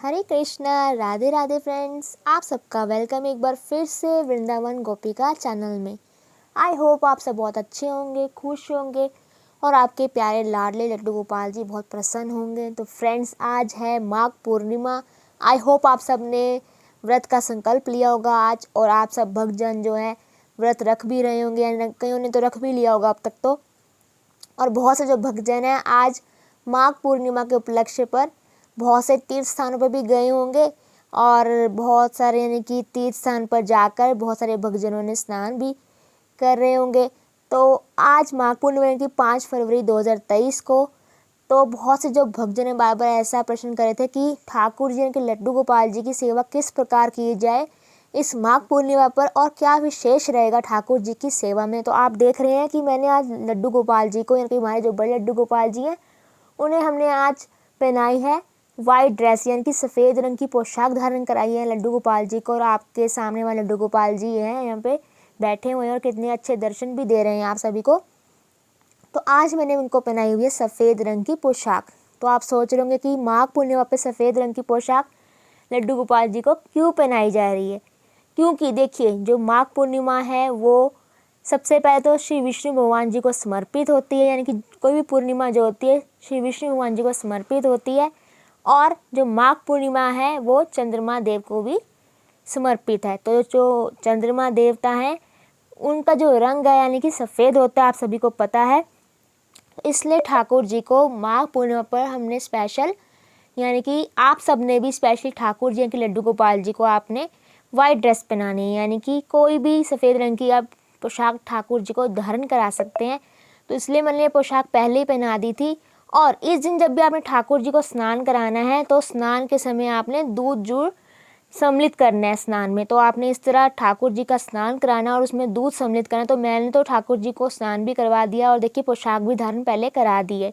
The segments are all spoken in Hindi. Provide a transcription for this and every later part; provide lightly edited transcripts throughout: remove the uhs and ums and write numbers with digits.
हरे कृष्णा, राधे राधे फ्रेंड्स। आप सबका वेलकम एक बार फिर से वृंदावन गोपिका चैनल में। आई होप आप सब बहुत अच्छे होंगे, खुश होंगे और आपके प्यारे लाडले लड्डू गोपाल जी बहुत प्रसन्न होंगे। तो फ्रेंड्स, आज है माघ पूर्णिमा। आई होप आप सब ने व्रत का संकल्प लिया होगा आज, और आप सब भक्तजन जो है व्रत रख भी रहे होंगे, या कईयों ने तो रख भी लिया होगा अब तक तो। और बहुत से जो भक्तजन हैं आज माघ पूर्णिमा के उपलक्ष्य पर बहुत से तीर्थ स्थानों पर भी गए होंगे, और बहुत सारे यानी कि तीर्थ स्थान पर जाकर बहुत सारे भक्तजनों ने स्नान भी कर रहे होंगे। तो आज माघ पूर्णिमा की 5 फरवरी 2023 को तो बहुत से जो भक्तजन ने बार बार ऐसा प्रश्न करे थे कि ठाकुर जी यानी कि लड्डू गोपाल जी की सेवा किस प्रकार की जाए इस माघ पूर्णिमा पर, और क्या विशेष रहेगा ठाकुर जी की सेवा में। तो आप देख रहे हैं कि मैंने आज लड्डू गोपाल जी को, यानी कि हमारे जो बड़े लड्डू गोपाल जी हैं, उन्हें हमने आज पहनाई है वाइट ड्रेस, यानी कि सफ़ेद रंग की पोशाक धारण कराई है लड्डू गोपाल जी को। और आपके सामने वाले लड्डू गोपाल जी हैं यहाँ पे बैठे हुए हैं और कितने अच्छे दर्शन भी दे रहे हैं आप सभी को। तो आज मैंने उनको पहनाई हुई है सफ़ेद रंग की पोशाक। तो आप सोच रहे होंगे कि माघ पूर्णिमा पे सफ़ेद रंग की पोशाक लड्डू गोपाल जी को क्यों पहनाई जा रही है। क्योंकि देखिए, जो माघ पूर्णिमा है वो सबसे पहले तो श्री विष्णु भगवान जी को समर्पित होती है, यानी कि कोई भी पूर्णिमा जो होती है श्री विष्णु भगवान जी को समर्पित होती है। और जो माघ पूर्णिमा है वो चंद्रमा देव को भी समर्पित है। तो जो चंद्रमा देवता हैं उनका जो रंग है यानी कि सफ़ेद होता है, आप सभी को पता है। इसलिए ठाकुर जी को माघ पूर्णिमा पर हमने स्पेशल, यानी कि आप सब ने भी स्पेशली ठाकुर जी यानी कि लड्डू गोपाल जी को आपने वाइट ड्रेस पहनानी है, यानी कि कोई भी सफ़ेद रंग की आप पोशाक ठाकुर जी को धारण करा सकते हैं। तो इसलिए मैंने ये पोशाक पहले ही पहना दी थी। और इस दिन जब भी आपने ठाकुर जी को स्नान कराना है तो स्नान के समय आपने दूध जरूर सम्मिलित करना है स्नान में। तो आपने इस तरह ठाकुर जी का स्नान कराना और उसमें दूध सम्मिलित करना। तो मैंने तो ठाकुर जी को स्नान भी करवा दिया और देखिए पोशाक भी धारण पहले करा दी है।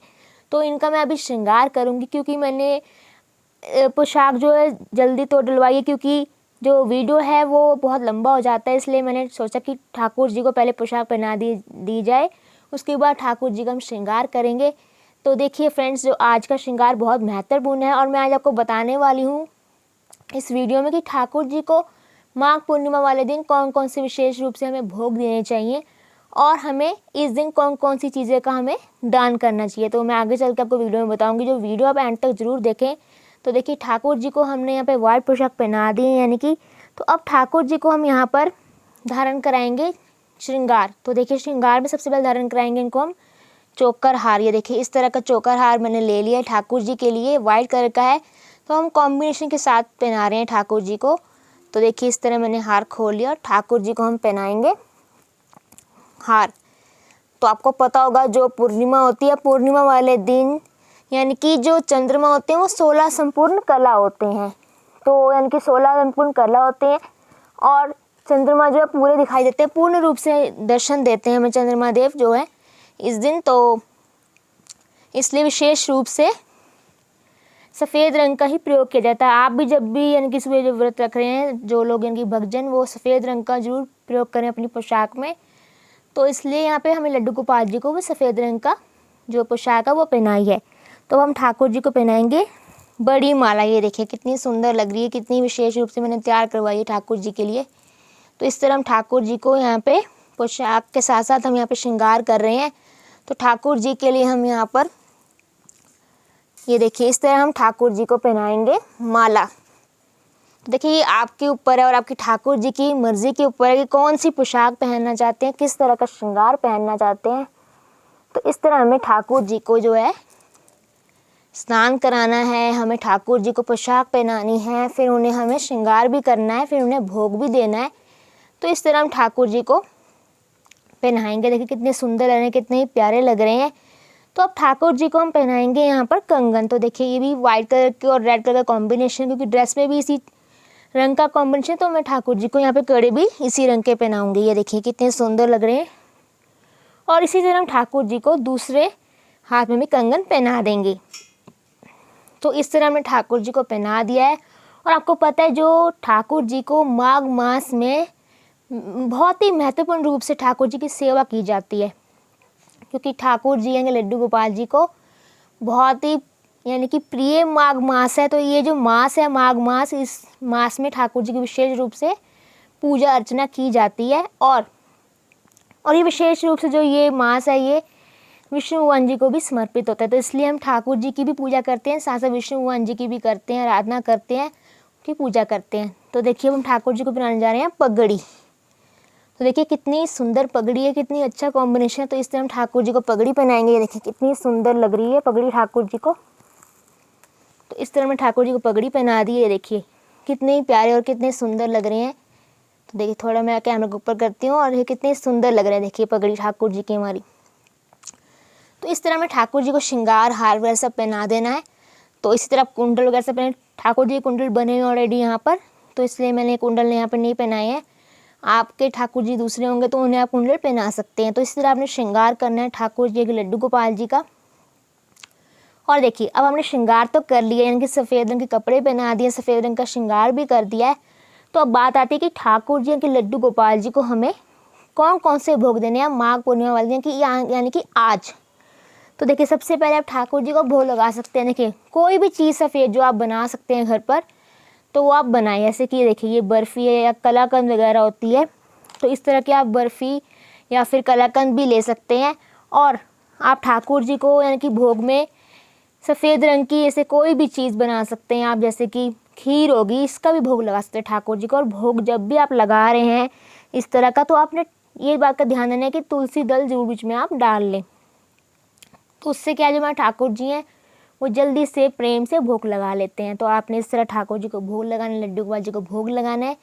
तो इनका मैं अभी श्रृंगार करूँगी, क्योंकि मैंने पोशाक जो है जल्दी तो डलवाई है, क्योंकि जो वीडियो है वो बहुत लंबा हो जाता है। इसलिए मैंने सोचा कि ठाकुर जी को पहले पोशाक पहना दी जाए, उसके बाद ठाकुर जी का हम श्रृंगार करेंगे। तो देखिए फ्रेंड्स, जो आज का श्रृंगार बहुत महत्वपूर्ण है, और मैं आज आपको बताने वाली हूँ इस वीडियो में कि ठाकुर जी को माघ पूर्णिमा वाले दिन कौन कौन से विशेष रूप से हमें भोग देने चाहिए, और हमें इस दिन कौन कौन सी चीज़ें का हमें दान करना चाहिए। तो मैं आगे चल के आपको वीडियो में बताऊँगी, जो वीडियो आप एंड तक जरूर देखें। तो देखिए ठाकुर जी को हमने यहाँ पे वाइट पोशाक पहना दी है, यानी कि तो अब ठाकुर जी को हम यहाँ पर धारण कराएंगे श्रृंगार। तो देखिए श्रृंगार में सबसे पहले धारण कराएंगे इनको हम चोकर हार। ये देखिए इस तरह का चोकर हार मैंने ले लिया है ठाकुर जी के लिए, वाइट कलर का है। तो हम कॉम्बिनेशन के साथ पहना रहे हैं ठाकुर जी को। तो देखिए इस तरह मैंने हार खोल लिया और ठाकुर जी को हम पहनाएंगे हार। तो आपको पता होगा जो पूर्णिमा होती है, पूर्णिमा वाले दिन यानी कि जो चंद्रमा होते हैं वो 16 संपूर्ण कला होते हैं। तो यानी कि 16 संपूर्ण कला होते हैं, और चंद्रमा जो है पूरे दिखाई देते हैं, पूर्ण रूप से दर्शन देते हैं हमें चंद्रमा देव जो है इस दिन। तो इसलिए विशेष रूप से सफ़ेद रंग का ही प्रयोग किया जाता है। आप भी जब भी यानी कि सुबह जो व्रत रख रहे हैं जो लोग यानी कि भक्तजन, वो सफ़ेद रंग का जरूर प्रयोग करें अपनी पोशाक में। तो इसलिए यहाँ पे हमें लड्डू गोपाल जी को भी सफ़ेद रंग का जो पोशाक है वो पहनाई है। तो हम ठाकुर जी को पहनाएंगे बड़ी माला। ये देखिए कितनी सुंदर लग रही है, कितनी विशेष रूप से मैंने तैयार करवाई है ठाकुर जी के लिए। तो इस तरह हम ठाकुर जी को यहाँ पे पोशाक के साथ साथ हम यहाँ पे श्रृंगार कर रहे हैं। तो ठाकुर जी के लिए हम यहाँ पर ये देखिए इस तरह हम ठाकुर जी को पहनाएंगे माला। तो देखिए ये आपके ऊपर है और आपकी ठाकुर जी की मर्जी के ऊपर है कि कौन सी पोशाक पहनना चाहते हैं, किस तरह का श्रृंगार पहनना चाहते हैं। तो इस तरह हमें ठाकुर जी को जो है स्नान कराना है, हमें ठाकुर जी को पोशाक पहनानी है, फिर उन्हें हमें श्रृंगार भी करना है, फिर उन्हें भोग भी देना है। तो इस तरह हम ठाकुर जी को पहनाएंगे। देखिए कितने सुंदर लग रहे हैं, कितने ही प्यारे लग रहे हैं। तो अब ठाकुर जी को हम पहनाएंगे यहाँ पर कंगन। तो देखिए ये भी वाइट कलर के और रेड कलर का कॉम्बिनेशन, क्योंकि ड्रेस में भी इसी रंग का कॉम्बिनेशन। तो मैं ठाकुर जी को यहाँ पे कड़े भी इसी रंग के पहनाऊंगी। ये देखिए कितने सुंदर लग रहे हैं। और इसी तरह हम ठाकुर जी को दूसरे हाथ में भी कंगन पहना देंगे। तो इस तरह हमने ठाकुर जी को पहना दिया है। और आपको पता है जो ठाकुर जी को माघ मास में बहुत ही महत्वपूर्ण रूप से ठाकुर जी की सेवा की जाती है, क्योंकि ठाकुर जी यानी लड्डू गोपाल जी को बहुत ही यानी कि प्रिय माघ मास है। तो ये जो मास है माघ मास, इस मास में ठाकुर जी की विशेष रूप से पूजा अर्चना की जाती है। और ये विशेष रूप से जो ये मास है ये विष्णु भगवान जी को भी समर्पित होता है। तो इसलिए हम ठाकुर जी की भी पूजा करते हैं, साथ साथ विष्णु भगवान जी की भी करते हैं, आराधना करते हैं, उनकी पूजा करते हैं। तो देखिए हम ठाकुर जी को पहनाने जा रहे हैं पगड़ी। तो देखिए कितनी सुंदर पगड़ी है, कितनी अच्छा कॉम्बिनेशन है। तो इस तरह हम ठाकुर जी को पगड़ी पहनाएंगे। ये देखिए कितनी सुंदर लग रही है पगड़ी ठाकुर जी को। तो इस तरह मैं ठाकुर जी को पगड़ी पहना दी है। देखिए कितने प्यारे और कितने सुंदर लग रहे हैं। तो देखिए थोड़ा मैं कैमरा के ऊपर करती हूँ और ये कितने सुंदर लग रहे हैं। देखिए पगड़ी ठाकुर जी की हमारी। तो इस तरह में ठाकुर जी को श्रृंगार हार वगैरह सब पहना देना है। तो इसी तरह कुंडल वगैरह सब पहने, ठाकुर जी कुंडल बने हुए ऑलरेडी यहाँ पर, तो इसलिए मैंने कुंडल यहाँ पर नहीं पहनाए हैं। आपके ठाकुर जी दूसरे होंगे तो उन्हें आप कुंडल पहना सकते हैं। तो इस तरह आपने श्रृंगार करना है ठाकुर जी के लड्डू गोपाल जी का। और देखिए अब हमने श्रृंगार तो कर लिया, यानी कि सफ़ेद रंग के कपड़े पहना दिए, सफ़ेद रंग का श्रृंगार भी कर दिया है। तो अब बात आती है कि ठाकुर जी के लड्डू गोपाल जी को हमें कौन कौन से भोग देने हैं माघ पूर्णिमा वाले दिन की, यानी कि आज। तो देखिए सबसे पहले आप ठाकुर जी को भोग लगा सकते हैं। देखिए कोई भी चीज़ सफ़ेद जो आप बना सकते हैं घर पर, तो वो आप बनाएं। जैसे कि देखिए ये बर्फ़ी है या कलाकंद वगैरह होती है, तो इस तरह की आप बर्फ़ी या फिर कलाकंद भी ले सकते हैं। और आप ठाकुर जी को यानी कि भोग में सफ़ेद रंग की ऐसे कोई भी चीज़ बना सकते हैं आप, जैसे कि खीर होगी, इसका भी भोग लगा सकते हैं ठाकुर जी को। और भोग जब भी आप लगा रहे हैं इस तरह का, तो आपने ये बात का ध्यान देना है कि तुलसी दल जरूर बीच में आप डाल लें। तो उससे क्या, जो हमारे ठाकुर जी हैं वो जल्दी से प्रेम से भोग लगा लेते हैं। तो आपने इस तरह ठाकुर जी को भोग लगाना है, लड्डू गोपाल जी को भोग लगाना है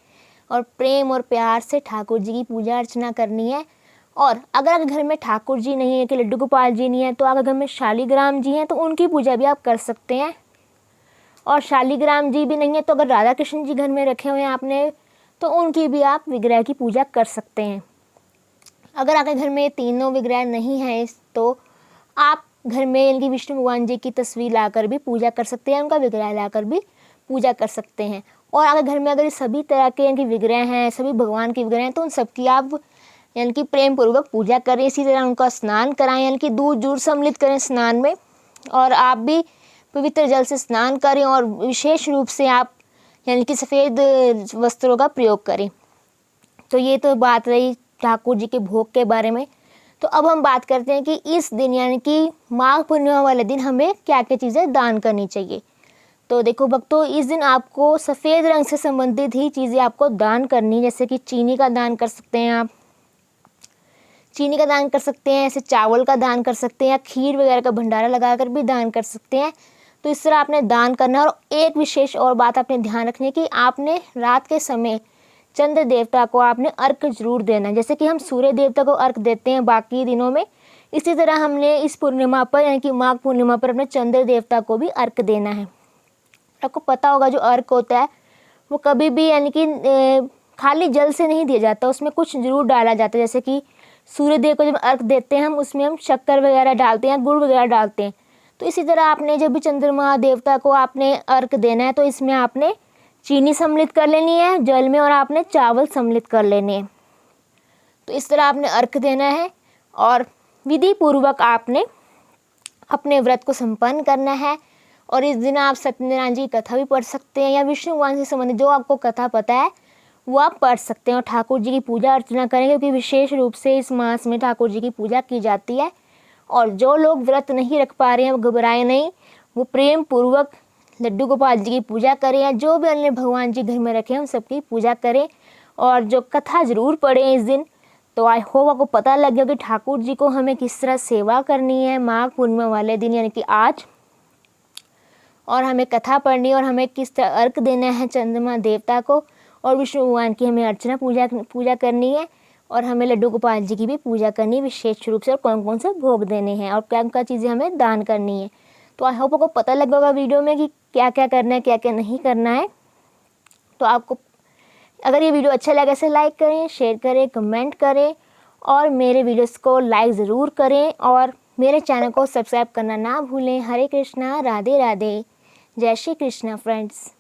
और प्रेम और प्यार से ठाकुर जी की पूजा अर्चना करनी है। और अगर आपके घर में ठाकुर जी नहीं है, कि लड्डू गोपाल जी नहीं है, तो अगर घर में शालिग्राम जी हैं तो उनकी पूजा भी आप कर सकते हैं। और शालिग्राम जी भी नहीं है तो अगर राधा कृष्ण जी घर में रखे हुए हैं आपने, तो उनकी भी आप विग्रह की पूजा कर सकते हैं। अगर आपके घर में तीनों विग्रह नहीं है तो आप घर में इनकी विष्णु भगवान जी की तस्वीर लाकर भी पूजा कर सकते हैं, उनका विग्रह लाकर भी पूजा कर सकते हैं। और अगर घर में अगर सभी तरह के इनके विग्रह हैं, सभी भगवान के विग्रह हैं, तो उन सबकी आप यानी कि प्रेम पूर्वक पूजा करें। इसी तरह उनका स्नान कराएं, यानी कि दूध जरूर सम्मिलित करें स्नान में। और आप भी पवित्र जल से स्नान करें और विशेष रूप से आप यानी कि सफ़ेद वस्त्रों का प्रयोग करें। तो ये तो बात रही ठाकुर जी के भोग के बारे में। तो अब हम बात करते हैं कि इस दिन यानी कि माघ पूर्णिमा वाले दिन हमें क्या क्या चीज़ें दान करनी चाहिए। तो देखो भक्तों, इस दिन आपको सफ़ेद रंग से संबंधित ही चीज़ें आपको दान करनी, जैसे कि चीनी का दान कर सकते हैं आप, चीनी का दान कर सकते हैं, ऐसे चावल का दान कर सकते हैं, या खीर वगैरह का भंडारा लगाकर भी दान कर सकते हैं। तो इस तरह आपने दान करना है। और एक विशेष और बात आपने ध्यान रखनी है कि आपने रात के समय चंद्र देवता को आपने अर्घ जरूर देना है। जैसे कि हम सूर्य देवता को अर्घ देते हैं बाकी दिनों में, इसी तरह हमने इस पूर्णिमा पर यानी कि माघ पूर्णिमा पर अपने चंद्र देवता को भी अर्घ देना है। आपको पता होगा जो अर्घ होता है वो कभी भी यानी कि खाली जल से नहीं दिया जाता, उसमें कुछ जरूर डाला जाता है। जैसे कि सूर्य देव को जब अर्घ देते हैं हम, उसमें हम शक्कर वगैरह डालते हैं, गुड़ वगैरह डालते हैं। तो इसी तरह आपने जब भी चंद्रमा देवता को आपने अर्घ देना है, तो इसमें आपने चीनी सम्मिलित कर लेनी है जल में, और आपने चावल सम्मिलित कर लेने हैं। तो इस तरह आपने अर्घ देना है और विधि पूर्वक आपने अपने व्रत को संपन्न करना है। और इस दिन आप सत्यनारायण जी की कथा भी पढ़ सकते हैं, या विष्णु भगवान से संबंधित जो आपको कथा पता है वो आप पढ़ सकते हैं। और ठाकुर जी की पूजा अर्चना करें, क्योंकि विशेष रूप से इस मास में ठाकुर जी की पूजा की जाती है। और जो लोग व्रत नहीं रख पा रहे हैं वो घबराए नहीं, वो प्रेम पूर्वक लड्डू गोपाल जी की पूजा करें, या जो भी अन्य भगवान जी घर में रखे हैं उन सबकी पूजा करें। और जो कथा ज़रूर पढ़ें इस दिन। तो आई होप आपको पता लग गया कि ठाकुर जी को हमें किस तरह सेवा करनी है माघ पूर्णिमा वाले दिन, यानी कि आज। और हमें कथा पढ़नी है, और हमें किस तरह अर्घ देना है चंद्रमा देवता को, और विष्णु भगवान की हमें अर्चना पूजा करनी है। और हमें लड्डू गोपाल जी की भी पूजा करनी है विशेष रूप से, और कौन कौन से भोग देने हैं और क्या क्या चीज़ें हमें दान करनी है। तो आई होप आपको पता लग होगा वीडियो में कि क्या क्या करना है, क्या क्या नहीं करना है। तो आपको अगर ये वीडियो अच्छा लगे इसे लाइक करें, शेयर करें, कमेंट करें, और मेरे वीडियोस को लाइक ज़रूर करें, और मेरे चैनल को सब्सक्राइब करना ना भूलें। हरे कृष्णा, राधे राधे, जय श्री कृष्णा फ्रेंड्स।